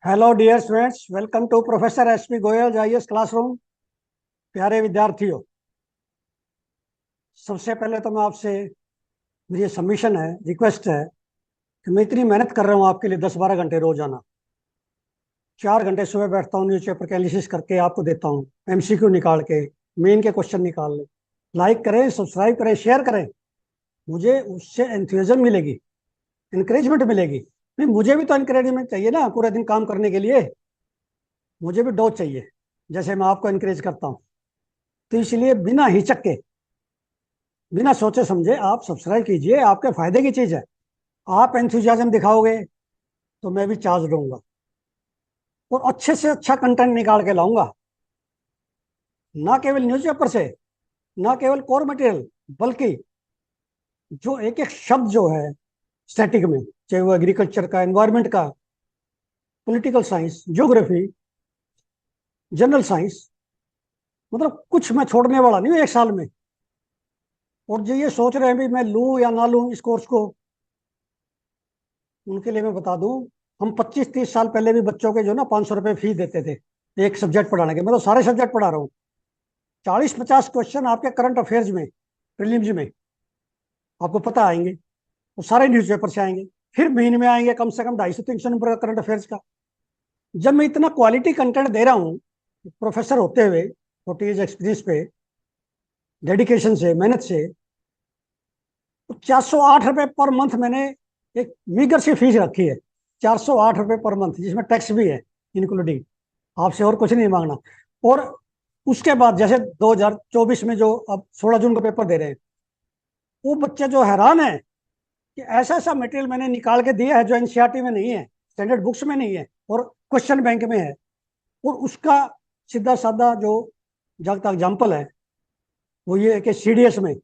Hello dear students, welcome to professor SP Goyal IAS classroom. प्यारे विद्यार्थियों, सबसे पहले तो मैं आपसे, मेरी सबमिशन है, रिक्वेस्ट है कि मैं इतनी मेहनत कर रहा हूँ आपके लिए 10-12 घंटे रोजाना। 4 घंटे सुबह बैठता हूँ, न्यूज़पेपर का एनालिसिस करके आपको देता हूँ, एमसीक्यू निकाल के, मेन के क्वेश्चन निकाल ले। लाइक करें, सब्सक्राइब करें, शेयर करें। मुझे उससे एंथुसियाज्म मिलेगी, इंकरेजमेंट मिलेगी। नहीं, मुझे भी तो इंकरेजमेंट चाहिए ना पूरे दिन काम करने के लिए। मुझे भी डोज चाहिए, जैसे मैं आपको इंकरेज करता हूँ। तो इसलिए बिना हिचक के, बिना सोचे समझे आप सब्सक्राइब कीजिए। आपके फायदे की चीज है। आप एंथुजियाज्म दिखाओगे तो मैं भी चार्ज दूंगा और अच्छे से अच्छा कंटेंट निकाल के लाऊंगा। ना केवल न्यूज़पेपर से, ना केवल कोर मटेरियल, बल्कि जो एक एक शब्द जो है स्टैटिक में, चाहे वो एग्रीकल्चर का, एनवायरमेंट का, political science, geography, general science, मतलब कुछ मैं छोड़ने वाला नहीं हूँ 1 साल में। और जो ये सोच रहे हैं भी मैं लूँ या ना लूँ इस कोर्स को, उनके लिए मैं बता दूं, हम 25-30 साल पहले भी बच्चों के जो ना 500 रुपये फीस देते थे एक सब्जेक्ट पढ़ाने के। मैं तो सारे सब्जेक्ट पढ़ा रहा हूँ। 40-50 क्वेश्चन आपके करंट अफेयर्स में, प्रीलिम्स में आपको पता आएंगे, वो सारे न्यूज़पेपर से आएंगे। फिर महीने में आएंगे कम से कम 250-300 नंबर का करंट अफेयर्स का। जब मैं इतना क्वालिटी कंटेंट दे रहा हूँ, प्रोफेसर होते हुए, 40 ईयर्स एक्सपीरियंस पे, डेडिकेशन से, मेहनत से, तो 408 रुपये पर मंथ मैंने एक मीगर सी फीस रखी है। 408 रुपये पर मंथ, जिसमें टैक्स भी है इंक्लूडिंग। आपसे और कुछ नहीं मांगना। और उसके बाद जैसे 2024 में जो अब 16 जून को पेपर दे रहे हैं, वो बच्चे जो हैरान है कि ऐसा ऐसा मटेरियल मैंने निकाल के दिया है जो एनसीईआरटी में नहीं है, स्टैंडर्ड बुक्स में नहीं है, और क्वेश्चन बैंक में है। और उसका सीधा साधा जो जगत एग्जाम्पल है वो ये है कि सीडीएस में,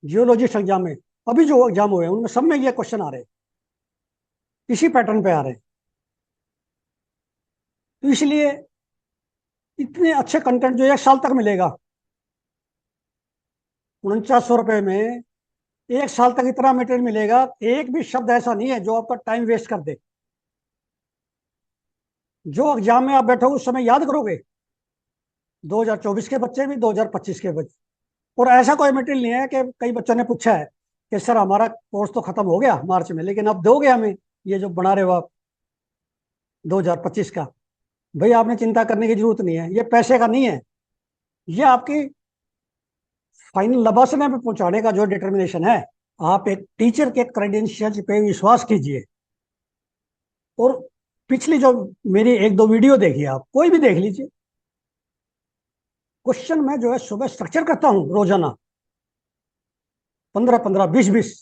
जियोलॉजिस्ट एग्जाम में, अभी जो एग्जाम हुए हैं उनमें सब में ये क्वेश्चन आ रहे हैं, इसी पैटर्न पे आ रहे हैं। तो इसलिए इतने अच्छे कंटेंट जो 1 साल तक मिलेगा, 4900 रुपये में 1 साल तक इतना मटेरियल मिलेगा, एक भी शब्द ऐसा नहीं है जो आपका टाइम वेस्ट कर दे। जो एग्जाम में आप बैठोगे उस समय याद करोगे, 2024 के बच्चे भी, 2025 के बच्चे। और ऐसा कोई मटेरियल नहीं है कि कई बच्चों ने पूछा है कि सर हमारा कोर्स तो खत्म हो गया मार्च में, लेकिन अब दोगे हमें ये जो बना रहे हो आप 2025 का। भाई आपने चिंता करने की जरूरत नहीं है, ये पैसे का नहीं है, ये आपकी फाइनल लबासना पे पहुंचाने का जो डिटर्मिनेशन है। आप एक टीचर के क्रेडेंशियल्स पे विश्वास कीजिए। और पिछली जो मेरी 1-2 वीडियो देखिए, आप कोई भी देख लीजिए। क्वेश्चन में जो है सुबह स्ट्रक्चर करता हूं रोजाना, 15-15, 20-20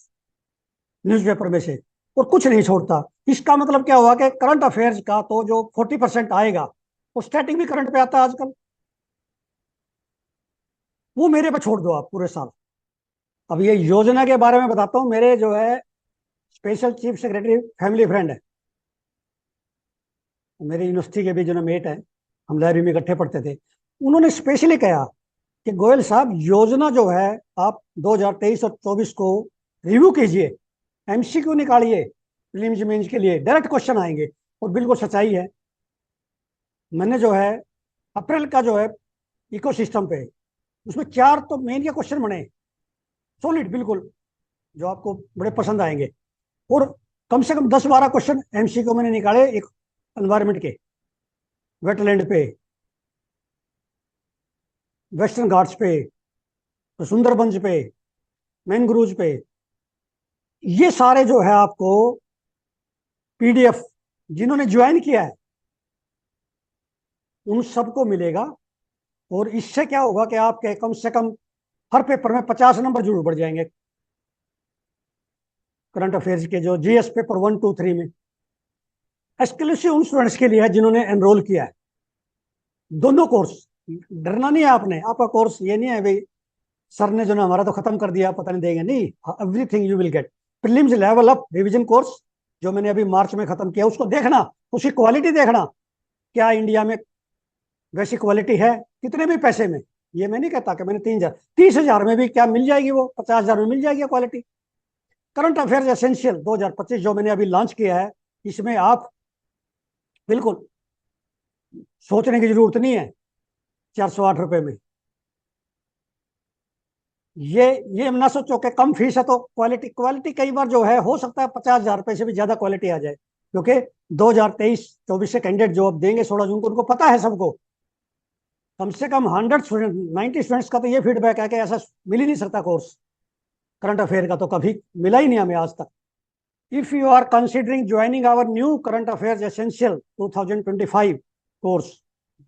न्यूज़पेपर में से, और कुछ नहीं छोड़ता। इसका मतलब क्या हुआ कि करंट अफेयर्स का तो जो 40% आएगा, वो स्टैटिक भी करंट पे आता है आजकल, वो मेरे पे छोड़ दो आप पूरे साल। अब ये योजना के बारे में बताता हूँ। मेरे जो है special chief secretary family friend है, मेरे यूनिवर्सिटी के भी जो मेट है, हम लाइब्रेरी में इकट्ठे पढ़ते थे। उन्होंने स्पेशली कहा कि गोयल साहब, योजना जो है आप 2023 और 24 को रिव्यू कीजिए, एमसीक्यू निकालिए, प्रीलिम्स मेंस के लिए डायरेक्ट क्वेश्चन आएंगे। और बिल्कुल सच्चाई है। मैंने जो है अप्रैल का जो है इकोसिस्टम पे, उसमें 4 तो मेन के क्वेश्चन बने, सॉलिड बिल्कुल, जो आपको बड़े पसंद आएंगे। और कम से कम 10-12 क्वेश्चन एमसीक्यू मैंने निकाले एक एनवायरमेंट के, वेटलैंड पे, वेस्टर्न घाट्स पे, सुंदरबंस पे, मैनग्रूव्स पे। ये सारे जो है आपको पीडीएफ, जिन्होंने ज्वाइन किया है उन सबको मिलेगा। और इससे क्या होगा कि आपके कम से कम हर पेपर में 50 नंबर जरूर बढ़ जाएंगे, करंट अफेयर्स के जो जीएस पेपर 1, 2, 3 में। एक्सक्लूसिव उन स्टूडेंट्स के लिए है जिन्होंने एनरोल किया है दोनों कोर्स। डरना नहीं है आपने, आपका कोर्स ये नहीं है भाई सर ने जो ना हमारा तो खत्म कर दिया, पता नहीं देंगे, नहीं। Everything you will get. Prelims level up revision course जो मैंने अभी मार्च में खत्म किया, उसको देखना, उसकी क्वालिटी देखना, क्या इंडिया में वैसी क्वालिटी है, कितने भी पैसे में। ये मैं नहीं कहता कि मैंने 3,000, 30,000 में भी क्या मिल जाएगी, वो 50,000 में मिल जाएगी क्वालिटी। करंट अफेयर्स एसेंशियल 2025 जो मैंने अभी लॉन्च किया है, इसमें आप बिल्कुल सोचने की जरूरत नहीं है। 408 रुपये में ये ना सोचो कि कम फीस है तो क्वालिटी क्वालिटी कई बार जो है हो सकता है 50,000 रुपये से भी ज्यादा क्वालिटी आ जाए, क्योंकि 2023-24 से कैंडिडेट जो अब देंगे 16 जून को, उनको पता है सबको। कम से कम 100 स्टूडेंट 90 स्टूडेंट्स का तो ये फीडबैक है कि ऐसा मिल ही नहीं सकता कोर्स करंट अफेयर का, तो कभी मिला ही नहीं हमें आज तक। If you are considering joining our new current affairs essential 2025 course,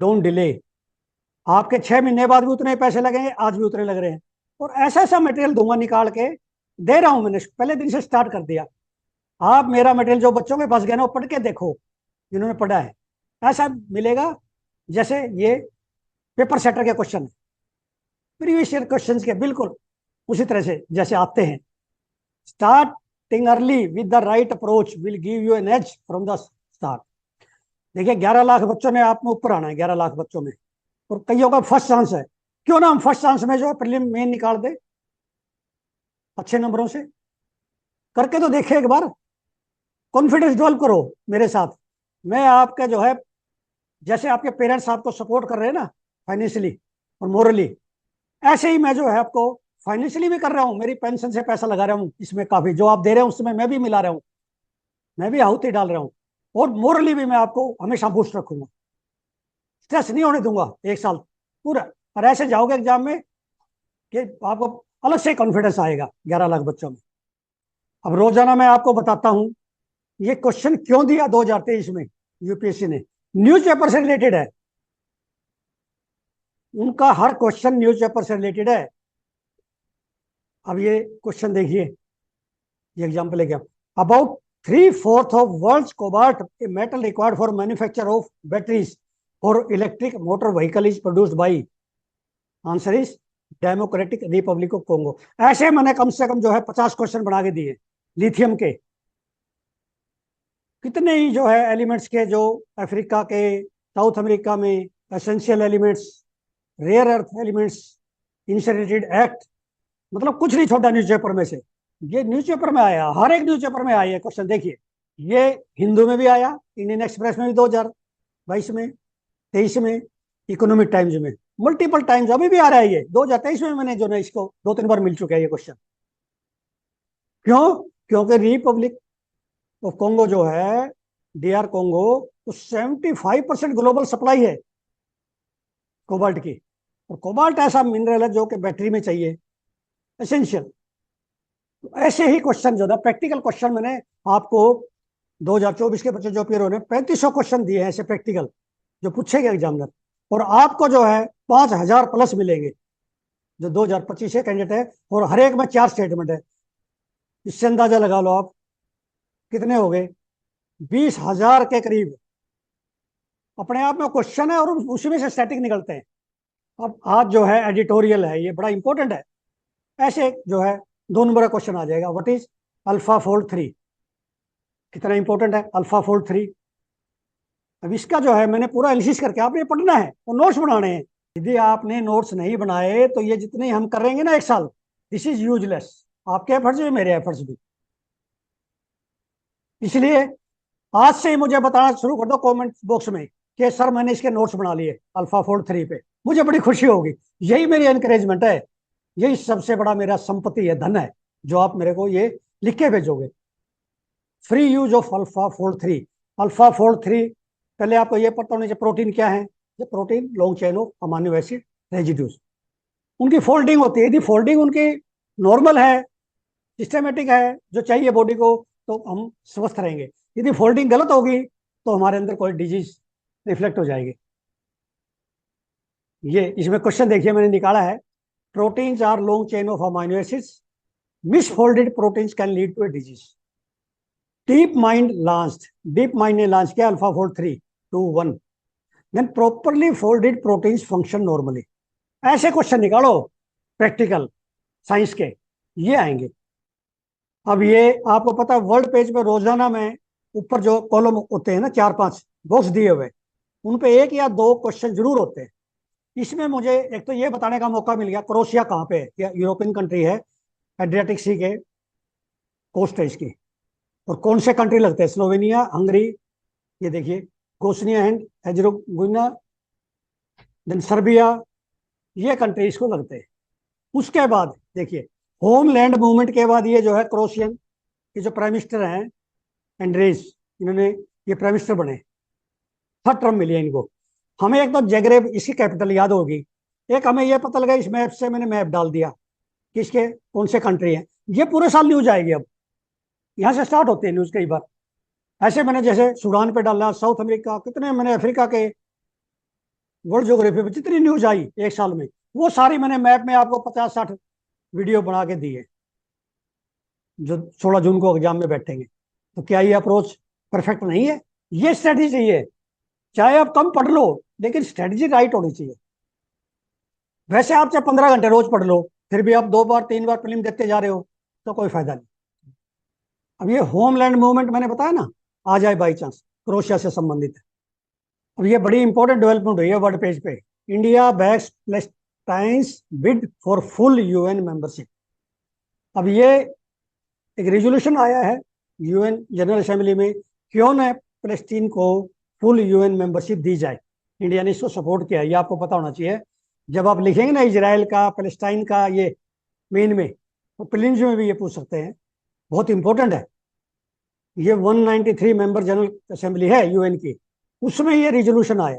don't delay. आपके 6 महीने बाद भी उतने पैसे लगेंगे, आज भी उतने लग रहे हैं। और ऐसा ऐसा मटेरियल दूंगा निकाल के, दे रहा हूं, मैंने पहले दिन से स्टार्ट कर दिया। आप मेरा मटेरियल जो बच्चों के पास गया ना वो पढ़ के देखो, जिन्होंने पढ़ा है, ऐसा मिलेगा जैसे ये पेपर सेटर के क्वेश्चन, प्रीवियस ईयर क्वेश्चन के बिल्कुल उसी तरह से जैसे आते हैं। Starting early with the right approach will give you an edge from the start. देखिए 11 लाख बच्चों ने आप में ऊपर आना है, 11 लाख बच्चों में, और कईयों का फर्स्ट चांस है। क्यों ना हम फर्स्ट चांस में जो है प्रीलिम मेन निकाल दे अच्छे नंबरों से। करके तो देखिए एक बार, कॉन्फिडेंस डेवलप करो मेरे साथ। मैं आपके जो है, जैसे आपके पेरेंट्स आपको सपोर्ट कर रहे हैं ना फाइनेंशियली और मोरली, ऐसे ही मैं जो है आपको फाइनेंशियली भी कर रहा हूँ। मेरी पेंशन से पैसा लगा रहा हूँ इसमें, काफी जो आप दे रहे हो उसमें मैं भी मिला रहा हूँ, मैं भी आहुति डाल रहा हूँ। और मोरली भी मैं आपको हमेशा बूस्ट रखूंगा, स्ट्रेस नहीं होने दूंगा एक साल पूरा। और ऐसे जाओगे एग्जाम में कि आपको अलग से कॉन्फिडेंस आएगा 11 लाख बच्चों में। अब रोजाना मैं आपको बताता हूं ये क्वेश्चन क्यों दिया 2023 में यूपीएससी ने, न्यूज पेपर से रिलेटेड है। उनका हर क्वेश्चन न्यूज पेपर से रिलेटेड है। अब ये क्वेश्चन देखिए, ये एग्जाम्पल है क्या, about 3/4 of world cobalt, a metal required for manufacture of batteries for electric motor vehicle is produced by, answer is democratic Republic of Congo. ऐसे मैंने कम से कम जो है 50 क्वेश्चन बना के दिए लिथियम के। कितने ही जो है एलिमेंट्स के, जो अफ्रीका के, साउथ अमेरिका में essential elements, rare earth elements, इनसे रिलेटेड एक्ट, मतलब कुछ नहीं छोटा न्यूज़पेपर में से। ये न्यूज़पेपर में आया, हर एक न्यूज़पेपर में आया क्वेश्चन। देखिए ये हिंदू में भी आया, इंडियन एक्सप्रेस में भी 2022 में, 23 में, इकोनॉमिक टाइम्स में, मल्टीपल टाइम्स अभी भी आ रहा है। ये 2023 में मैंने जो है इसको 2-3 बार मिल चुका है ये क्वेश्चन। क्यों? क्योंकि रिपब्लिक ऑफ कोंगो जो है, डीआर कोंगो, तो 75% ग्लोबल सप्लाई है कोबाल्ट की। और कोबाल्ट ऐसा मिनरल है जो कि बैटरी में चाहिए, एसेंशियल। तो ऐसे ही क्वेश्चन जो है प्रैक्टिकल क्वेश्चन मैंने आपको 2024 के बच्चे जो अपियर हो रहे हैं 3500 क्वेश्चन दिए हैं ऐसे प्रैक्टिकल, जो पूछेगा एग्जामिनर। और आपको जो है 5000 प्लस मिलेंगे जो 2025 के कैंडिडेट है, और हर एक में 4 स्टेटमेंट है। इससे अंदाजा लगा लो आप कितने हो गए, 20,000 के करीब अपने आप में क्वेश्चन है, और उसी में से स्टैटिक निकलते हैं। अब आज जो है एडिटोरियल है, ये बड़ा इंपॉर्टेंट है। ऐसे जो है 2 नंबर का क्वेश्चन आ जाएगा, व्हाट इज अल्फा फोल्ड 3, कितना इंपॉर्टेंट है अल्फा फोल्ड 3। अब इसका जो है मैंने पूरा एनालिसिस करके, आपने पढ़ना है और नोट्स बनाने हैं। यदि आपने नोट्स नहीं बनाए तो ये जितने हम करेंगे ना एक साल, दिस इज यूजलेस। आपके एफर्ट्स भी, मेरे एफर्ट्स भी। इसलिए आज से ही मुझे बताना शुरू कर दो कमेंट बॉक्स में कि सर मैंने इसके नोट्स बना लिए अल्फा फोल्ड 3 पे, मुझे बड़ी खुशी होगी। यही मेरी एनकरेजमेंट है, यही सबसे बड़ा मेरा संपत्ति है, धन है, जो आप मेरे को ये लिख के भेजोगे। Free use of alpha fold 3। Alpha fold 3, पहले आपको ये पता होना चाहिए प्रोटीन क्या है। ये protein long chain of amino acid residues, उनकी फोल्डिंग होती है। यदि फोल्डिंग उनकी नॉर्मल है, सिस्टमेटिक है, जो चाहिए बॉडी को, तो हम स्वस्थ रहेंगे। यदि फोल्डिंग गलत होगी तो हमारे अंदर कोई डिजीज रिफ्लेक्ट हो जाएगी। ये इसमें क्वेश्चन देखिए मैंने निकाला है, proteins are long chain of amino acids, misfolded proteins can lead to a disease. DeepMind launched, DeepMind ने लॉन्च किया AlphaFold 3 2 1, then properly folded proteins function normally. ऐसे क्वेश्चन निकालो प्रैक्टिकल साइंस के, ये आएंगे। अब ये आपको पता है वर्ल्ड पेज पे रोजाना में ऊपर जो कॉलम होते हैं ना, 4-5 बॉक्स दिए हुए, उन पे 1 या 2 क्वेश्चन जरूर होते हैं। इसमें मुझे एक तो ये बताने का मौका मिल गया क्रोएशिया कहाँ पे है, यूरोपियन कंट्री है, एड्रियाटिक सी के कोस्ट है इसकी। और कौन से कंट्री लगते हैं, स्लोवेनिया, हंगरी, ये देखिए बोस्निया एंड हेर्जेगोविना, देन सर्बिया, ये कंट्रीज को लगते हैं। उसके बाद देखिए, होमलैंड मूवमेंट के बाद ये जो है क्रोशियन, ये जो प्राइम मिनिस्टर हैं एंड्रेस, इन्होंने ये प्राइम मिनिस्टर बने, थर्ड टर्म मिली है इनको। हमें एक तो जगरेब इसकी कैपिटल याद होगी, एक हमें ये पता लगा, इस मैप से मैंने मैप डाल दिया कि इसके कौन से कंट्री हैं। ये पूरे साल न्यूज आएगी, अब यहाँ से स्टार्ट होती है न्यूज कई बार। ऐसे मैंने जैसे सूडान पे डाला, साउथ अमेरिका, कितने मैंने अफ्रीका के, वर्ल्ड ज्योग्राफी पे जितनी न्यूज आई एक साल में, वो सारी मैंने मैप में आपको 50-60 वीडियो बना के दी है, जो 16 जून को एग्जाम में बैठेंगे। तो क्या ये अप्रोच परफेक्ट नहीं है? ये स्ट्रेटजी चाहिए, चाहे आप कम पढ़ लो, लेकिन स्ट्रेटजी राइट होनी चाहिए। वैसे आप चाहे 15 घंटे रोज पढ़ लो, फिर भी आप 2 बार 3 बार फिल्म देखते जा रहे हो, तो कोई फायदा नहीं। अब ये होमलैंड मूवमेंट मैंने बताया ना, आ जाए बाई चांस, क्रोशिया से संबंधित है। अब ये बड़ी इंपॉर्टेंट डेवलपमेंट हुई है वर्ल्ड पेज पे, India backs Palestine's bid for full UN membership. अब ये एक रेजोल्यूशन आया है यूएन जनरल असेंबली में, क्यों न फलस्तीन को फुल यूएन मेंबरशिप दी जाए। इंडिया ने इसको सपोर्ट किया, ये आपको पता होना चाहिए। जब आप लिखेंगे ना इजराइल का, फलस्तीन का, ये मेन में, तो प्रीलिम्स में भी ये पूछ सकते हैं, बहुत इंपॉर्टेंट है। ये 193 मेंबर जनरल असेंबली है यूएन की, उसमें ये रिजोल्यूशन आया,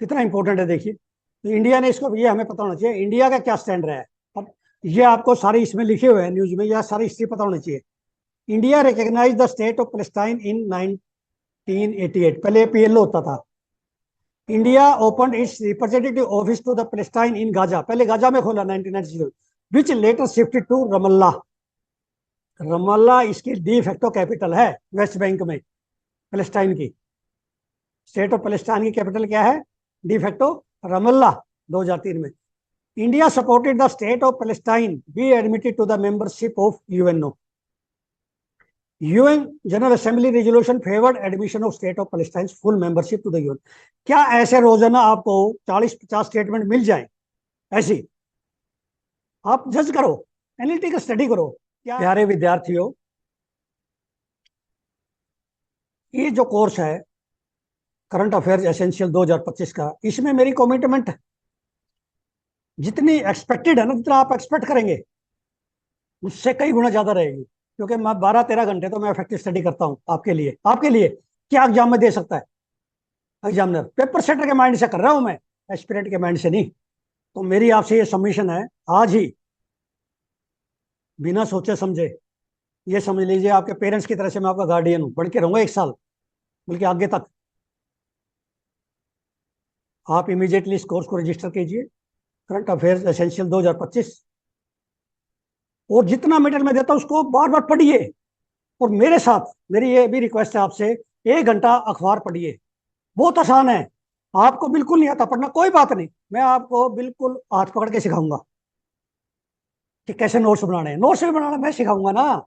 कितना इंपॉर्टेंट है देखिए। तो इंडिया ने इसको, ये हमें पता होना चाहिए इंडिया का क्या स्टैंड रहा है। अब ये आपको सारे इसमें लिखे हुए हैं न्यूज में, यह सारी हिस्ट्री पता होनी चाहिए। India recognise the state of Palestine in 1988, पहले पीएलओ होता था। India open its representative office to the Palestine in Gaza, पहले गाजा में खोला 1990, which later shifted to Ramallah. Ramallah इसकी डी फैक्टो कैपिटल है वेस्ट बैंक में, पैलेस्टाइन की। स्टेट ऑफ पैलेस्टाइन की कैपिटल क्या है डी फैक्टो? रमल्ला, 2003 में। India supported the state of Palestine be admitted to the membership of UNO. UN General Assembly resolution favoured admission of state of Palestine full membership to the UN. क्या ऐसे रोजाना आपको 40-50 statement मिल जाए ऐसी? आप जज करो, एनालिटिकल स्टडी करो। क्या प्यारे विद्यार्थियों, ये जो कोर्स है करंट अफेयर्स एसेंशियल 2025 का, इसमें मेरी कमिटमेंट जितनी एक्सपेक्टेड है ना, जितना आप एक्सपेक्ट करेंगे उससे कई गुना ज्यादा रहेगी, क्योंकि मैं 12-13 घंटे तो मैं इफेक्टिव स्टडी करता हूँ आपके लिए। आपके लिए क्या एग्जाम में दे सकता है एग्जामिनर? पेपर सेटर के माइंड से कर रहा हूँ मैं, एस्पिरेंट के माइंड से नहीं। तो मेरी आपसे ये सबमिशन है आज ही, बिना सोचे समझे, ये समझ लीजिए आपके पेरेंट्स की तरह से मैं आपका गार्डियन हूँ, बढ़ के रहूंगा 1 साल, बल्कि आगे तक। आप इमीडिएटली इस कोर्स को रजिस्टर कीजिए, करंट अफेयर्स एसेंशियल 2025, और जितना मटेरियल मैं देता हूँ उसको बार बार पढ़िए। और मेरे साथ मेरी ये भी रिक्वेस्ट है आपसे, 1 घंटा अखबार पढ़िए, बहुत आसान है। आपको बिल्कुल नहीं आता पढ़ना, कोई बात नहीं, मैं आपको बिल्कुल हाथ पकड़ के सिखाऊंगा कि कैसे नोट्स बनाने हैं। नोट्स भी बनाना मैं सिखाऊंगा ना।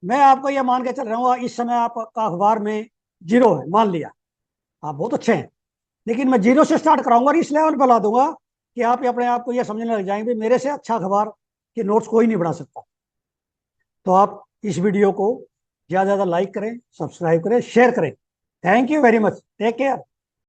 मैं आपको ये मान के चल रहा हूँ, इस समय आपका अखबार में 0 है, मान लिया आप बहुत अच्छे हैं, लेकिन मैं 0 से स्टार्ट कराऊंगा और इस लेवल पर ला दूंगा कि आप अपने आप को ये समझने लग जाएंगे मेरे से अच्छा अखबार के नोट्स कोई नहीं बना सकता। तो आप इस वीडियो को ज़्यादा से ज़्यादा लाइक करें, सब्सक्राइब करें, शेयर करें। Thank you very much, take care.